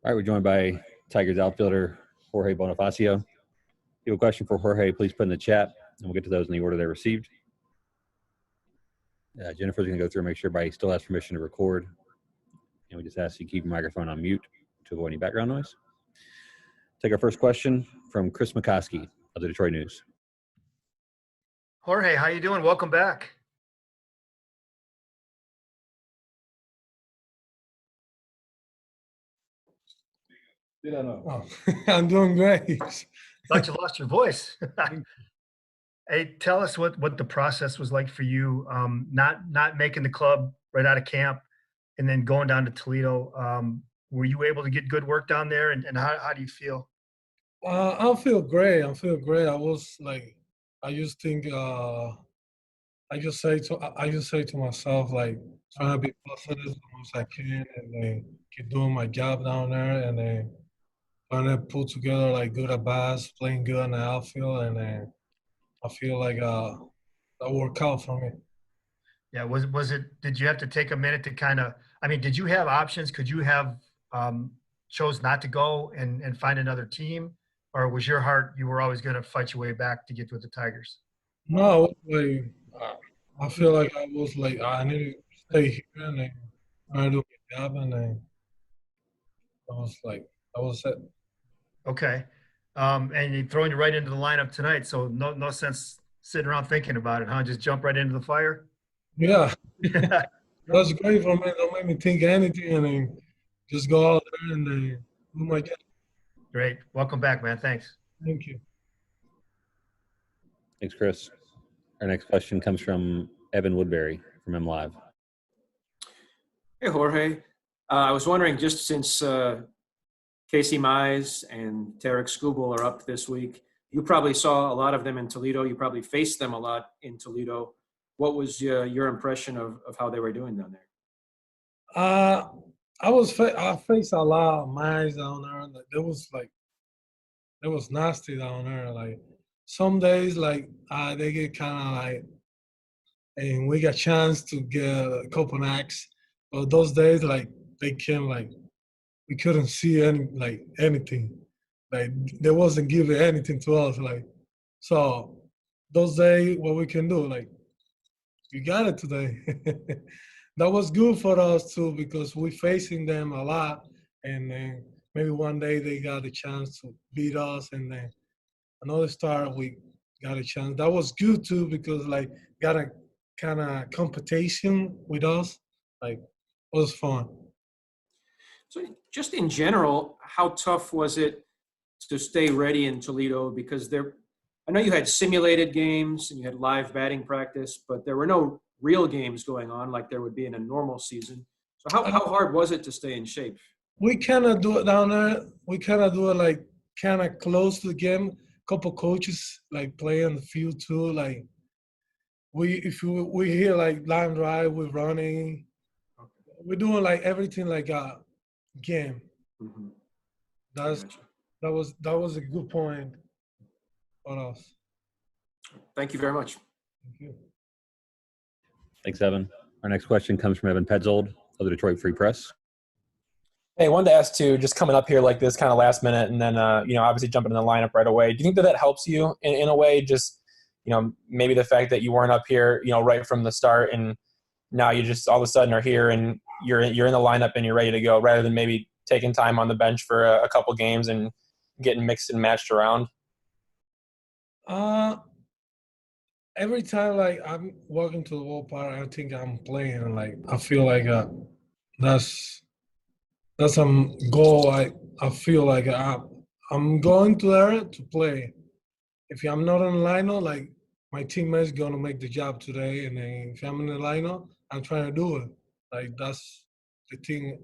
All right, we're joined by Tigers outfielder Jorge Bonifacio. If you have a question for Jorge, please put in the chat, and we'll get to those in the order they're received. Jennifer's going to go through and make sure everybody still has permission to record. And we just ask you keep your microphone on mute to avoid any background noise. Take our first question from Chris McCoskey of the Detroit News. Jorge, how you doing? Welcome back. Oh, I'm doing great. Thought you lost your voice. Hey, tell us what the process was like for you, not making the club right out of camp and then going down to Toledo. Were you able to get good work down there, and how do you feel? I feel great. I was like, I just think, I just say to myself, like, trying to be positive as much as I can, and then keep doing my job down there, and then trying to put together like good at bats, playing good in the outfield, and then I feel like that worked out for me. Yeah, was it? Did you have to take a minute to kind of? I mean, did you have options? Could you have chose not to go and find another team, or was your heart you were always going to fight your way back to get with the Tigers? No, like I feel like I was like I needed to stay here and then try to do my job, and then I was like that was it. Okay. And you're throwing you right into the lineup tonight, so no sense sitting around thinking about it, huh? Just jump right into the fire. Yeah, that's great for me. Don't make me think anything, and then just go out there and then do my job. Great. Welcome back, man. Thanks. Thank you. Thanks, Chris. Our next question comes from Evan Woodbury from MLive. Hey, Jorge. I was wondering, just since Casey Mize and Tarek Skubal are up this week, you probably saw a lot of them in Toledo. You probably faced them a lot in Toledo. What was your impression of how they were doing down there? I faced a lot of Mize down there. Like, it was nasty down there. Like, some days, like, they get kind of like, and we got a chance to get a couple knocks. But those days, like, they came, like, we couldn't see anything. Like, they wasn't giving anything to us. Like, so those days, what we can do, like, we got it today. That was good for us, too, because we facing them a lot. And then maybe one day they got a chance to beat us, and then another start we got a chance. That was good too because like got a kind of competition with us. Like, it was fun. So just in general, how tough was it to stay ready in Toledo? Because I know you had simulated games and you had live batting practice, but there were no real games going on like there would be in a normal season. So how hard was it to stay in shape? We kind of do it down there. We kind of do it like kind of close to the game. Couple coaches like play on the field too. Like we hear like line drive, we're running. Okay. We're doing like everything like a game. Mm-hmm. That was a good point for us. Thank you very much. Thank you. Thanks, Evan. Our next question comes from Evan Petzold of the Detroit Free Press. Hey, I wanted to ask too, just coming up here like this kind of last minute and then, obviously jumping in the lineup right away. Do you think that helps you in a way? Just, maybe the fact that you weren't up here, right from the start and now you just all of a sudden are here and you're in the lineup and you're ready to go rather than maybe taking time on the bench for a couple games and getting mixed and matched around? Every time like I'm walking to the ballpark, I think I'm playing and like I feel like that's a goal. I feel like I'm going to there to play. If I'm not in the lineup, like my teammates gonna make the job today, and then if I'm in the lineup, I'm trying to do it. Like that's the thing.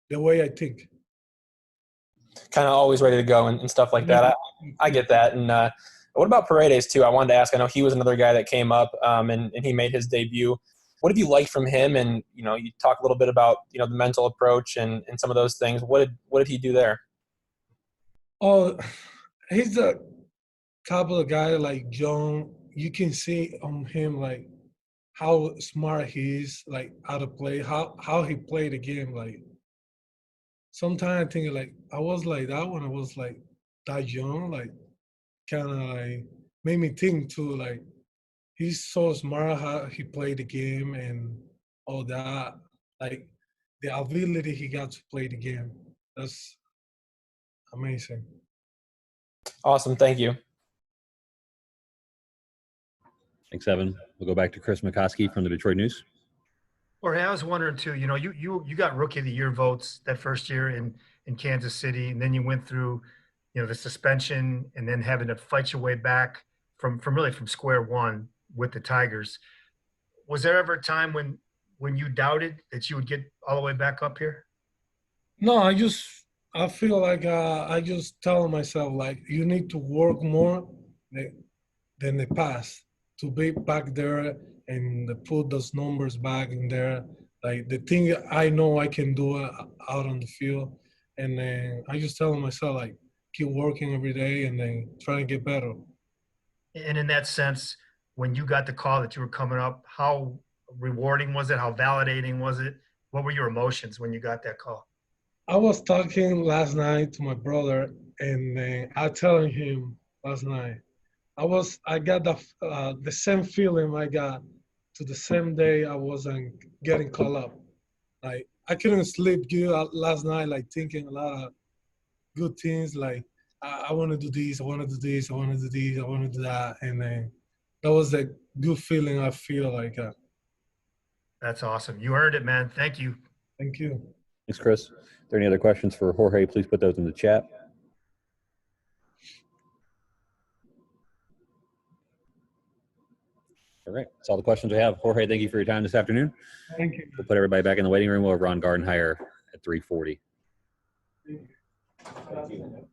The way I think. Kind of always ready to go and stuff like that. I get that. And what about Paredes too? I wanted to ask. I know he was another guy that came up and he made his debut. What have you liked from him? And, you talk a little bit about, the mental approach and some of those things. What did he do there? Oh, he's the type of guy like John. You can see on him, like, how smart he is, like, how to play, how he played the game. Like, sometimes I think like I was like that when I was like that young, like kind of like made me think too. Like he's so smart how he played the game and all that. Like the ability he got to play the game. That's amazing. Awesome. Thank you. Thanks, Evan. We'll go back to Chris McCoskey from the Detroit News. Jorge, I was wondering too, you know, you got Rookie of the Year votes that first year in Kansas City, and then you went through, you know, the suspension and then having to fight your way back from really from square one with the Tigers. Was there ever a time when you doubted that you would get all the way back up here? No, I feel like I just tell myself like you need to work more than the past to be back there and put those numbers back in there. Like the thing I know I can do out on the field, and then I just tell myself like keep working every day and then try to get better. And in that sense, when you got the call that you were coming up, how rewarding was it? How validating was it? What were your emotions when you got that call? I was talking last night to my brother, and I telling him last night. I got the same feeling I got to the same day I wasn't getting called up. Like I couldn't sleep good last night, like thinking a lot of good things. Like I want to do this, I want to do this, I want to do this, I want to do that, and then that was a good feeling. I feel like. That's awesome. You earned it, man. Thank you. Thank you. Thanks, Chris. Are there any other questions for Jorge? Please put those in the chat. All right. That's all the questions we have. Jorge, thank you for your time this afternoon. Thank you. We'll put everybody back in the waiting room. We'll have Ron Gardenhire at 3:40. Thank you.